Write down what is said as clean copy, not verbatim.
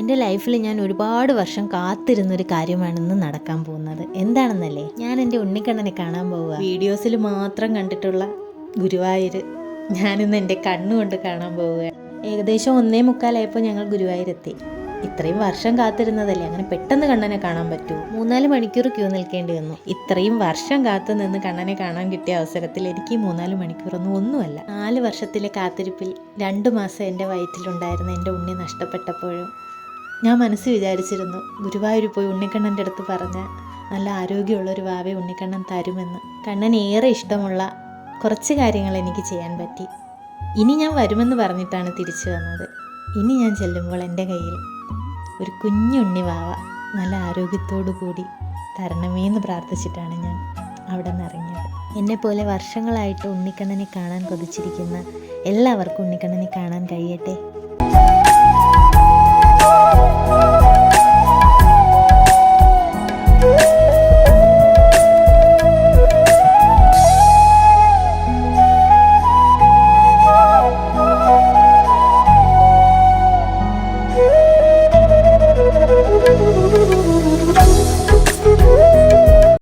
എൻ്റെ ലൈഫിൽ ഞാൻ ഒരുപാട് വർഷം കാത്തിരുന്നൊരു കാര്യമാണ് ഇന്ന് നടക്കാൻ പോകുന്നത്. എന്താണെന്നല്ലേ, ഞാൻ എൻ്റെ ഉണ്ണിക്കണ്ണനെ കാണാൻ പോവുക. വീഡിയോസിൽ മാത്രം കണ്ടിട്ടുള്ള ഗുരുവായൂർ ഞാനിന്ന് എൻ്റെ കണ്ണുകൊണ്ട് കാണാൻ പോവുക. ഏകദേശം 1:45 ഞങ്ങൾ ഗുരുവായൂരെത്തി. ഇത്രയും വർഷം കാത്തിരുന്നതല്ലേ, അങ്ങനെ പെട്ടെന്ന് കണ്ണനെ കാണാൻ പറ്റൂ? 3-4 മണിക്കൂർ ക്യൂ നിൽക്കേണ്ടി വന്നു. ഇത്രയും വർഷം കാത്തു നിന്ന് കണ്ണനെ കാണാൻ കിട്ടിയ അവസരത്തിൽ എനിക്ക് 3-4 മണിക്കൂറൊന്നും ഒന്നുമല്ല. 4 വർഷത്തിലെ കാത്തിരിപ്പിൽ 2 മാസം എൻ്റെ വയറ്റിലുണ്ടായിരുന്ന എൻ്റെ ഉണ്ണി നഷ്ടപ്പെട്ടപ്പോഴും ഞാൻ മനസ്സിൽ വിചാരിച്ചിരുന്നു, ഗുരുവായൂർ പോയി ഉണ്ണിക്കണ്ണൻ്റെ അടുത്ത് പറഞ്ഞാൽ നല്ല ആരോഗ്യമുള്ളൊരു വാവെ ഉണ്ണിക്കണ്ണൻ തരുമെന്ന്. കണ്ണൻ ഏറെ ഇഷ്ടമുള്ള കുറച്ച് കാര്യങ്ങൾ എനിക്ക് ചെയ്യാൻ പറ്റി. ഇനി ഞാൻ വരുമെന്ന് പറഞ്ഞിട്ടാണ് തിരിച്ചു വന്നത്. ഇനി ഞാൻ ചെല്ലുമ്പോൾ എൻ്റെ കയ്യിൽ ഒരു കുഞ്ഞുണ്ണി വാവ നല്ല ആരോഗ്യത്തോടു കൂടി തരണമേന്ന് പ്രാർത്ഥിച്ചിട്ടാണ് ഞാൻ അവിടെ നിന്ന് ഇറങ്ങിയത്. എന്നെപ്പോലെ വർഷങ്ങളായിട്ട് ഉണ്ണിക്കണ്ണനെ കാണാൻ കൊതിച്ചിരിക്കുന്ന എല്ലാവർക്കും ഉണ്ണിക്കണ്ണനെ കാണാൻ കഴിയട്ടെ.